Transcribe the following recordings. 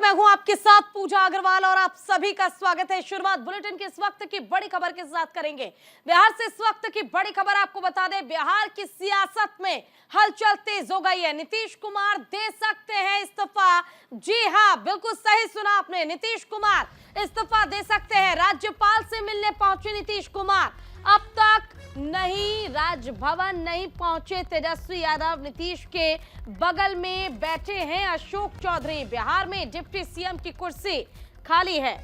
मैं हूं आपके साथ पूजा अग्रवाल और आप सभी का स्वागत है। शुरुआत बुलेटिन के इस वक्त की बड़ी खबर के साथ करेंगे। बिहार से इस वक्त की बड़ी खबर आपको बता दें, बिहार की सियासत में हलचल तेज हो गई है। नीतीश कुमार दे सकते हैं इस्तीफा। जी हां, बिल्कुल सही सुना आपने, नीतीश कुमार इस्तीफा दे सकते हैं। राज्यपाल से मिलने पहुंचे नीतीश कुमार। अब तक नहीं राजभवन नहीं पहुंचे तेजस्वी यादव। नीतीश के बगल में बैठे हैं अशोक चौधरी। बिहार में डिप्टी सीएम की कुर्सी खाली है।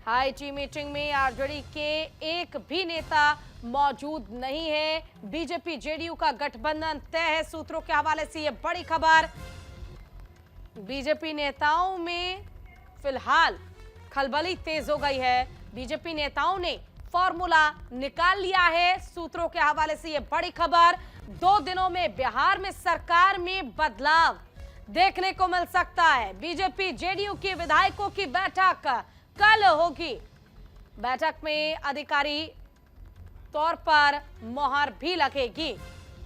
हाई टी मीटिंग में आरजेडी के एक भी नेता मौजूद नहीं है। बीजेपी जेडीयू का गठबंधन तय है। सूत्रों के हवाले से यह बड़ी खबर। बीजेपी नेताओं में फिलहाल खलबली तेज हो गई है। बीजेपी नेताओं ने फॉर्मूला निकाल लिया है। सूत्रों के हवाले से यह बड़ी खबर। 2 दिनों में बिहार में सरकार में बदलाव देखने को मिल सकता है। बीजेपी जेडीयू के विधायकों की बैठक कल होगी। बैठक में अधिकारी तौर पर मोहर भी लगेगी।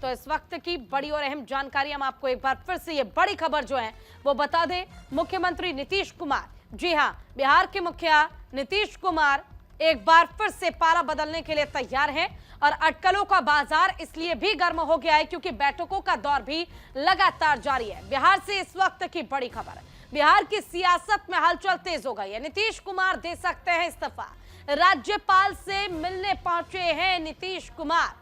तो इस वक्त की बड़ी और अहम जानकारी हम आपको एक बार फिर से ये बड़ी खबर जो है वो बता दें। मुख्यमंत्री नीतीश कुमार, जी हां, बिहार के मुखिया नीतीश कुमार एक बार फिर से पारा बदलने के लिए तैयार हैं। और अटकलों का बाजार इसलिए भी गर्म हो गया है क्योंकि बैठकों का दौर भी लगातार जारी है। बिहार से इस वक्त की बड़ी खबर। बिहार की सियासत में हलचल तेज हो गई है। नीतीश कुमार दे सकते हैं इस्तीफा। राज्यपाल से मिलने पहुंचे हैं नीतीश कुमार।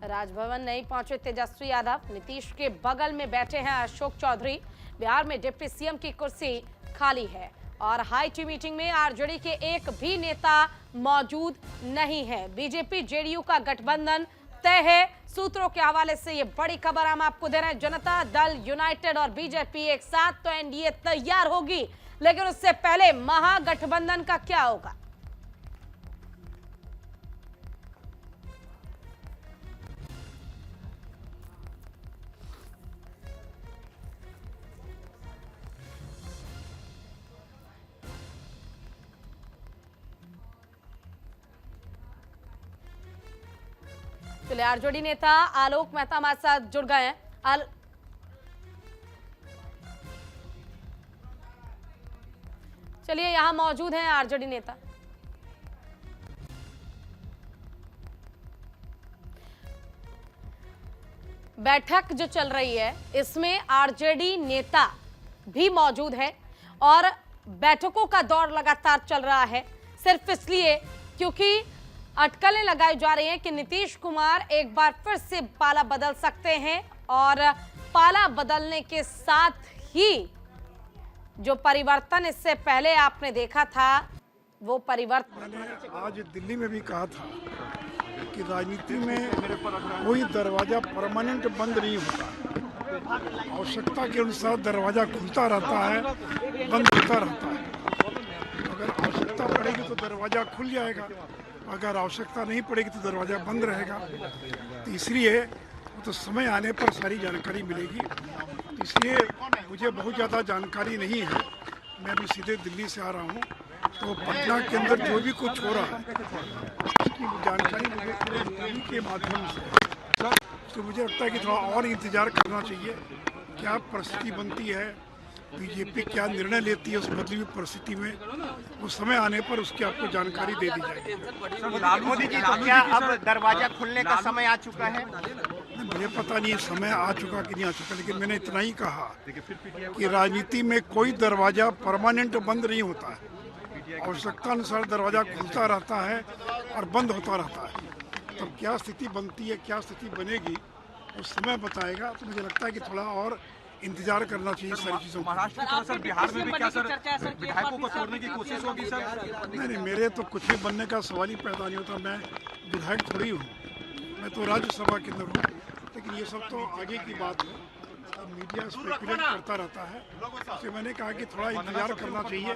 राजभवन नहीं पहुंचे तेजस्वी यादव। नीतीश के बगल में बैठे हैं अशोक चौधरी। बिहार में डिप्टी सीएम की कुर्सी खाली है और हाई टी मीटिंग में आरजेडी के एक भी नेता मौजूद नहीं है। बीजेपी जेडीयू का गठबंधन तय है। सूत्रों के हवाले से ये बड़ी खबर हम आपको दे रहे हैं। जनता दल यूनाइटेड और बीजेपी एक साथ तो एनडीए तैयार होगी, लेकिन उससे पहले महागठबंधन का क्या होगा? चलिए, आरजेडी नेता आलोक मेहता हमारे साथ जुड़ गए हैं। चलिए, यहां मौजूद हैं आरजेडी नेता। बैठक जो चल रही है इसमें आरजेडी नेता भी मौजूद है और बैठकों का दौर लगातार चल रहा है। सिर्फ इसलिए क्योंकि अटकलें लगाई जा रही हैं कि नीतीश कुमार एक बार फिर से पाला बदल सकते हैं और पाला बदलने के साथ ही जो परिवर्तन इससे पहले आपने देखा था वो परिवर्तन। मैंने आज दिल्ली में भी कहा था कि राजनीति में कोई दरवाजा परमानेंट बंद नहीं होता। आवश्यकता के अनुसार दरवाजा खुलता रहता है, बंद होता रहता है। अगर आवश्यकता पड़ेगी तो दरवाजा खुल जाएगा, अगर आवश्यकता नहीं पड़ेगी तो दरवाजा बंद रहेगा। तो इसलिए तो समय आने पर सारी जानकारी मिलेगी। तो इसलिए मुझे बहुत ज़्यादा जानकारी नहीं है। मैं अभी सीधे दिल्ली से आ रहा हूँ, तो पटना के अंदर जो भी कुछ हो रहा है उसकी जानकारी मुझे टीवी के माध्यम से, तो मुझे लगता है कि थोड़ा और इंतज़ार करना चाहिए। क्या परिस्थिति बनती है, बीजेपी क्या निर्णय लेती है उस बदली हुई परिस्थिति में, उस समय आने पर उसकी आपको जानकारी दे दी जाएगी। मोदी जी, तो क्या अब दरवाजा खुलने का समय आ चुका है? मुझे पता नहीं समय आ चुका कि नहीं आ चुका, लेकिन मैंने इतना ही कहा कि राजनीति में कोई दरवाजा परमानेंट बंद नहीं होता है। आवश्यकता अनुसार दरवाजा खुलता रहता है और बंद होता रहता है। तब क्या स्थिति बनती है, क्या स्थिति बनेगी, उस समय बताएगा। तो मुझे लगता है कि थोड़ा और इंतजार करना चाहिए सारी चीजों को। महाराष्ट्र की तरह सर बिहार में भी क्या सर विधायकों को छोड़ने की कोशिश होगी सर? नहीं, मेरे तो कुछ भी बनने का सवाल ही पैदा नहीं होता। मैं विधायक थोड़ी हूँ, मैं तो राज्यसभा के अंदर हूँ। लेकिन ये सब तो आगे की बात है, मीडिया स्पेकुलेट करता रहता है। तो मैंने कहा कि थोड़ा इंतजार करना चाहिए।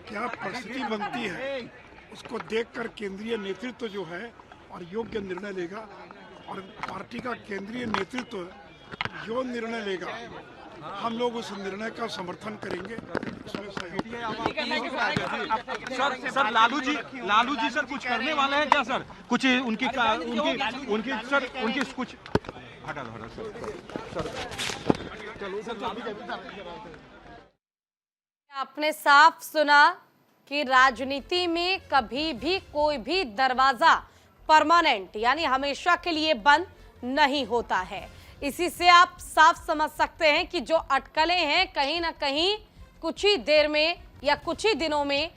क्या परिस्थिति बनती है उसको देखकर केंद्रीय नेतृत्व जो है और योग्य निर्णय लेगा, और पार्टी का केंद्रीय नेतृत्व जो निर्णय लेगा हम लोग उस निर्णय का समर्थन करेंगे, उसमें सहयोग। सर लालू जी सर कुछ करने वाले हैं क्या सर? कुछ उनकी उनकी सर उनकी कुछ हटा दो सर। आपने साफ सुना कि राजनीति में कभी भी कोई भी दरवाजा परमानेंट यानी हमेशा के लिए बंद नहीं होता है। इसी से आप साफ समझ सकते हैं कि जो अटकलें हैं कहीं ना कहीं कुछ ही देर में या कुछ ही दिनों में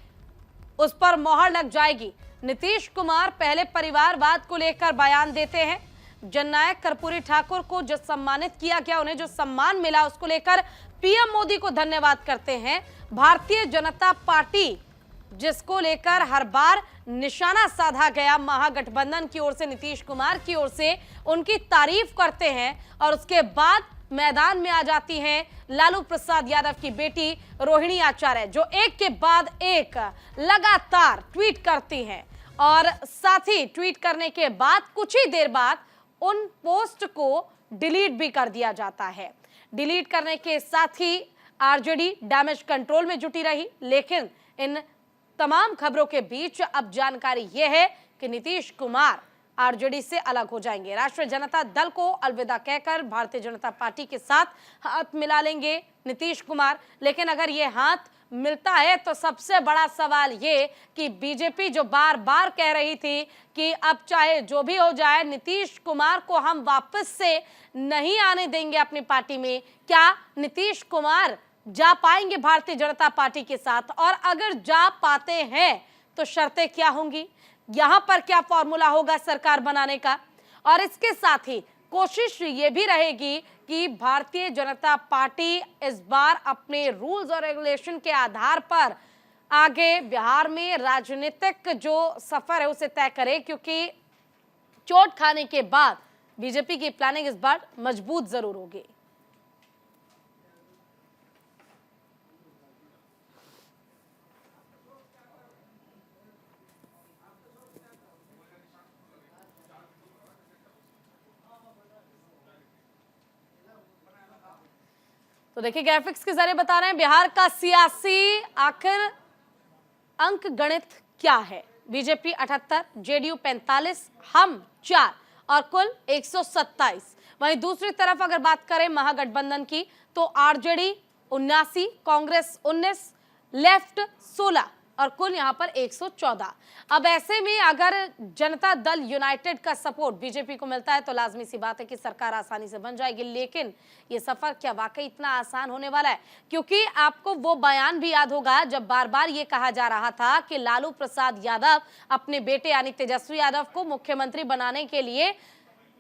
उस पर मोहर लग जाएगी। नीतीश कुमार पहले परिवारवाद को लेकर बयान देते हैं, जननायक कर्पूरी ठाकुर को जो सम्मानित किया गया, उन्हें जो सम्मान मिला उसको लेकर पीएम मोदी को धन्यवाद करते हैं। भारतीय जनता पार्टी जिसको लेकर हर बार निशाना साधा गया महागठबंधन की ओर से, नीतीश कुमार की ओर से, उनकी तारीफ करते हैं और उसके बाद मैदान में आ जाती हैं लालू प्रसाद यादव की बेटी रोहिणी आचार्य, जो एक के बाद एक लगातार ट्वीट करती हैं और साथ ही ट्वीट करने के बाद कुछ ही देर बाद उन पोस्ट को डिलीट भी कर दिया जाता है। डिलीट करने के साथ ही आरजेडी डैमेज कंट्रोल में जुटी रही, लेकिन इन तमाम खबरों के बीच अब जानकारी यह है कि नीतीश कुमार आरजेडी से अलग हो जाएंगे। राष्ट्रीय जनता दल को अलविदा कहकर भारतीय जनता पार्टी के साथ हाथ मिला लेंगे नीतीश कुमार। लेकिन अगर ये हाथ मिलता है तो सबसे बड़ा सवाल ये कि बीजेपी जो बार बार कह रही थी कि अब चाहे जो भी हो जाए नीतीश कुमार को हम वापस से नहीं आने देंगे अपनी पार्टी में, क्या नीतीश कुमार जा पाएंगे भारतीय जनता पार्टी के साथ? और अगर जा पाते हैं तो शर्तें क्या होंगी, यहां पर क्या फॉर्मूला होगा सरकार बनाने का? और इसके साथ ही कोशिश ये भी रहेगी कि भारतीय जनता पार्टी इस बार अपने रूल्स और रेगुलेशन के आधार पर आगे बिहार में राजनीतिक जो सफर है उसे तय करे, क्योंकि चोट खाने के बाद बीजेपी की प्लानिंग इस बार मजबूत जरूर होगी। तो देखिए ग्राफिक्स के जरिए बता रहे हैं बिहार का सियासी आखिर अंक गणित क्या है। बीजेपी 78, जेडीयू 45, हम 4 और कुल 127। वहीं दूसरी तरफ अगर बात करें महागठबंधन की तो आरजेडी 79, कांग्रेस 19, लेफ्ट 16 और कुल यहां पर 114। अब ऐसे में अगर जनता दल यूनाइटेड का सपोर्ट बीजेपी को मिलता है तो लाजमी सी बात है कि सरकार आसानी से बन जाएगी। लेकिन ये सफर क्या वाकई इतना आसान होने वाला है? क्योंकि आपको वो बयान भी याद होगा जब बार बार ये कहा जा रहा था कि लालू प्रसाद यादव अपने बेटे यानी तेजस्वी यादव को मुख्यमंत्री बनाने के लिए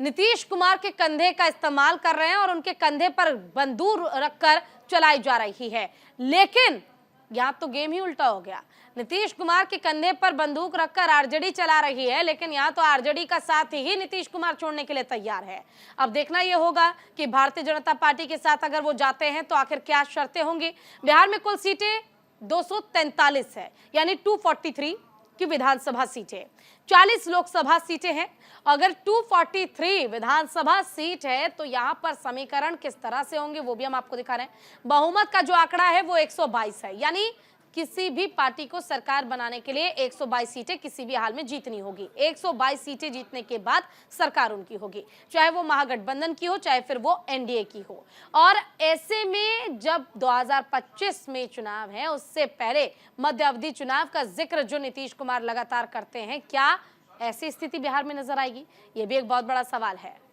नीतीश कुमार के कंधे का इस्तेमाल कर रहे हैं और उनके कंधे पर बंदूक रखकर चलाई जा रही है। लेकिन यहां तो गेम ही उल्टा हो गया। नीतीश कुमार के कंधे पर बंदूक रखकर आरजेडी चला रही है, लेकिन यहां तो आरजेडी का साथ ही नीतीश कुमार छोड़ने के लिए तैयार है। अब देखना यह होगा कि भारतीय जनता पार्टी के साथ अगर वो जाते हैं तो आखिर क्या शर्तें होंगी। बिहार में कुल सीटें 243 है, यानी 243 की विधानसभा सीटें, 40 लोकसभा सीटें हैं। अगर 243 विधानसभा सीट है तो यहां पर समीकरण किस तरह से होंगे वो भी हम आपको दिखा रहे हैं। बहुमत का जो आंकड़ा है वो 122 है, यानी किसी भी पार्टी को सरकार बनाने के लिए 122 सीटें किसी भी हाल में जीतनी होगी। 122 सीटें जीतने के बाद सरकार उनकी होगी, चाहे वो महागठबंधन की हो चाहे फिर वो एनडीए की हो। और ऐसे में जब 2025 में चुनाव है उससे पहले मध्य अवधि चुनाव का जिक्र जो नीतीश कुमार लगातार करते हैं, क्या ऐसी स्थिति बिहार में नजर आएगी? ये भी एक बहुत बड़ा सवाल है।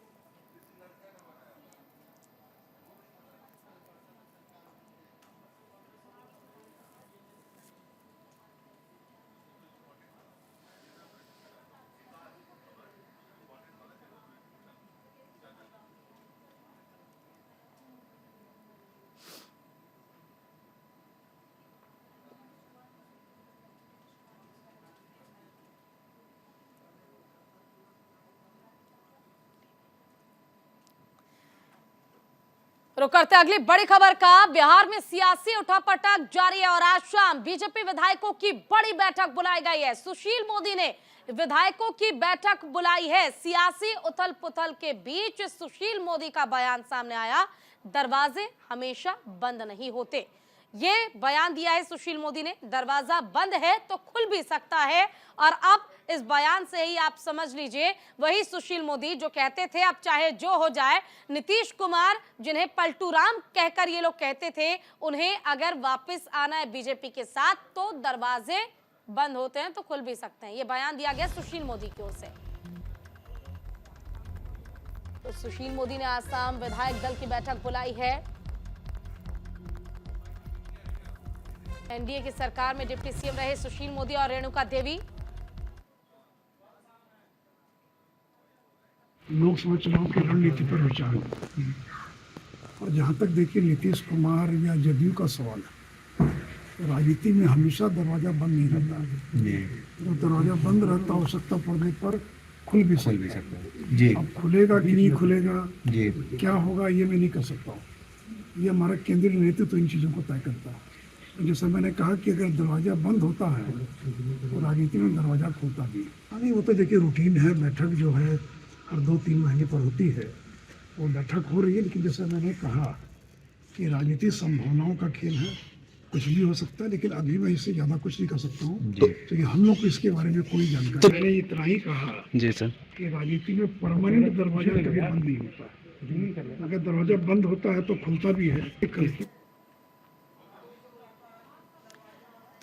रुक करते अगली बड़ी खबर का। बिहार में सियासी उठापटक जारी है और आज शाम बीजेपी विधायकों की बड़ी बैठक बुलाई गई है। सुशील मोदी ने विधायकों की बैठक बुलाई है। सियासी उथल पुथल के बीच सुशील मोदी का बयान सामने आया, दरवाजे हमेशा बंद नहीं होते। ये बयान दिया है सुशील मोदी ने, दरवाजा बंद है तो खुल भी सकता है। और अब इस बयान से ही आप समझ लीजिए, वही सुशील मोदी जो कहते थे अब चाहे जो हो जाए, नीतीश कुमार जिन्हें पलटू राम कहकर ये लोग कहते थे, उन्हें अगर वापस आना है बीजेपी के साथ तो दरवाजे बंद होते हैं तो खुल भी सकते हैं। ये बयान दिया गया सुशील मोदी की ओर से। तो सुशील मोदी ने आसाम विधायक दल की बैठक बुलाई है। एनडीए की सरकार में डिप्टी सीएम रहे सुशील मोदी और रेणुका देवी। लोकसभा चुनाव की रणनीति पर विचार। और जहां तक देखिए नीतीश कुमार या जदयू का सवाल है, राजनीति में हमेशा दरवाजा बंद नहीं रहता। तो दरवाजा बंद रहता, आवश्यकता पड़ने पर खुल भी सकता है जी। अब खुलेगा कि नहीं खुलेगा जी, क्या होगा ये मैं नहीं कर सकता हूँ। ये हमारा केंद्रीय नेतृत्व इन चीज़ों को तय करता है। जैसे मैंने कहा कि अगर दरवाजा बंद होता है तो राजनीति में दरवाजा खुलता भी है। नहीं, वो तो देखिए रूटीन है, बैठक जो है हर 2-3 महीने पर होती है, वो बैठक हो रही है। लेकिन जैसे मैंने कहा कि राजनीति संभावनाओं का खेल है, कुछ भी हो सकता है। लेकिन अभी मैं इससे ज़्यादा कुछ नहीं कर सकता हूँ क्योंकि हम लोग को इसके बारे में कोई जानकारी। मैंने इतना ही कहा जी सर कि राजनीति में परमानेंट दरवाजा कभी बंद नहीं होता। अगर दरवाजा बंद होता है तो खुलता भी है।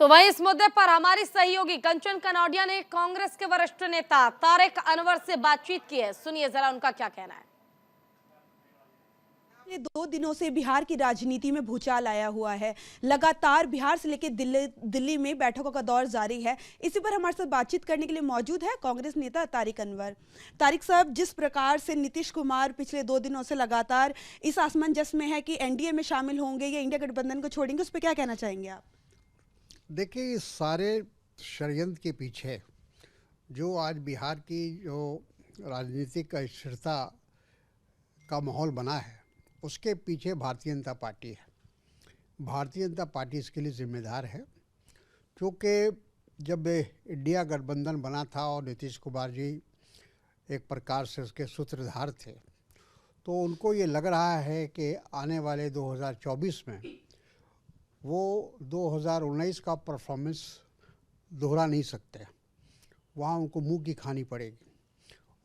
तो वहीं इस मुद्दे पर हमारी सहयोगी कंचन कनौडिया ने कांग्रेस के वरिष्ठ नेता तारिक अनवर से बातचीत की है। सुनिए जरा उनका क्या कहना है। 2 दिनों से बिहार की राजनीति में भूचाल आया हुआ है। लगातार बिहार से लेकर दिल्ली में बैठकों का दौर जारी है। इसी पर हमारे साथ बातचीत करने के लिए मौजूद है कांग्रेस नेता तारिक अनवर। तारिक साहब, जिस प्रकार से नीतीश कुमार पिछले 2 दिनों से लगातार इस असमंजस में है कि एनडीए में शामिल होंगे या इंडिया गठबंधन को छोड़ेंगे, उस पर क्या कहना चाहेंगे आप? देखिए, इस सारे षड्यंत्र के पीछे जो आज बिहार की जो राजनीतिक अस्थिरता का माहौल बना है, उसके पीछे भारतीय जनता पार्टी है। भारतीय जनता पार्टी इसके लिए जिम्मेदार है, क्योंकि जब इंडिया गठबंधन बना था और नीतीश कुमार जी एक प्रकार से उसके सूत्रधार थे, तो उनको ये लग रहा है कि आने वाले 2024 में वो 2019 का परफॉर्मेंस दोहरा नहीं सकते, वहाँ उनको मुंह की खानी पड़ेगी।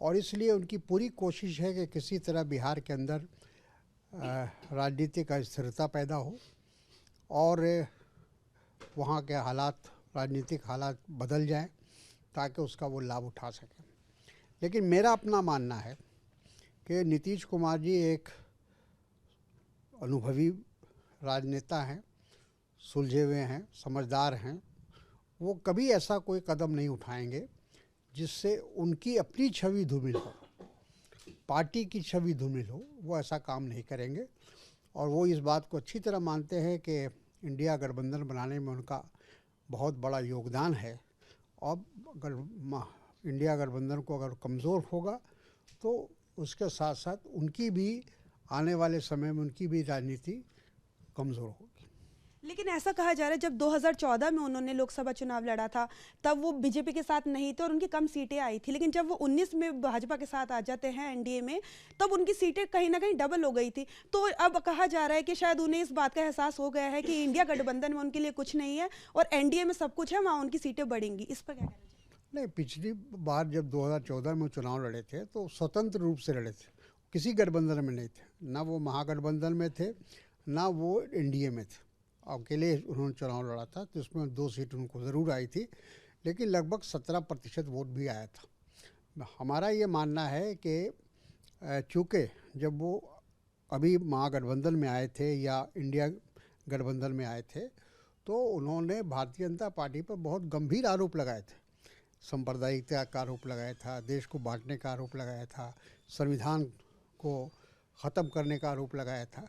और इसलिए उनकी पूरी कोशिश है कि किसी तरह बिहार के अंदर राजनीतिक अस्थिरता पैदा हो और वहाँ के हालात, राजनीतिक हालात बदल जाएं ताकि उसका वो लाभ उठा सकें। लेकिन मेरा अपना मानना है कि नीतीश कुमार जी एक अनुभवी राजनेता हैं, सुलझे हुए हैं, समझदार हैं। वो कभी ऐसा कोई कदम नहीं उठाएंगे जिससे उनकी अपनी छवि धूमिल हो, पार्टी की छवि धूमिल हो। वो ऐसा काम नहीं करेंगे और वो इस बात को अच्छी तरह मानते हैं कि इंडिया गठबंधन बनाने में उनका बहुत बड़ा योगदान है। और अगर इंडिया गठबंधन को अगर कमज़ोर होगा तो उसके साथ साथ उनकी भी आने वाले समय में उनकी भी राजनीति कमज़ोर होगी। लेकिन ऐसा कहा जा रहा है जब 2014 में उन्होंने लोकसभा चुनाव लड़ा था तब वो बीजेपी के साथ नहीं थे और उनकी कम सीटें आई थी, लेकिन जब वो 19 में भाजपा के साथ आ जाते हैं एनडीए में, तब उनकी सीटें कहीं ना कहीं डबल हो गई थी। तो अब कहा जा रहा है कि शायद उन्हें इस बात का एहसास हो गया है कि इंडिया गठबंधन में उनके लिए कुछ नहीं है और एनडीए में सब कुछ है, वहाँ उनकी सीटें बढ़ेंगी। इस पर क्या कहना चाहिए? नहीं, पिछली बार जब 2014 में चुनाव लड़े थे तो स्वतंत्र रूप से लड़े थे, किसी गठबंधन में नहीं थे, ना वो महागठबंधन में थे ना वो एनडीए में थे। अकेले उन्होंने चुनाव लड़ा था, तो उसमें 2 सीट उनको ज़रूर आई थी, लेकिन लगभग 17% वोट भी आया था। हमारा ये मानना है कि चूँकि जब वो अभी महागठबंधन में आए थे या इंडिया गठबंधन में आए थे तो उन्होंने भारतीय जनता पार्टी पर बहुत गंभीर आरोप लगाए थे। सांप्रदायिकता का आरोप लगाया था, देश को बांटने का आरोप लगाया था, संविधान को ख़त्म करने का आरोप लगाया था।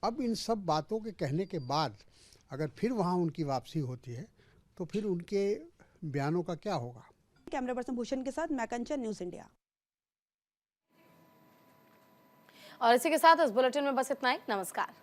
अब इन सब बातों के कहने के बाद अगर फिर वहाँ उनकी वापसी होती है तो फिर उनके बयानों का क्या होगा। कैमरा पर्सन भूषण के साथ मैं कंचन, न्यूज़ इंडिया। और इसी के साथ इस बुलेटिन में बस इतना ही। नमस्कार।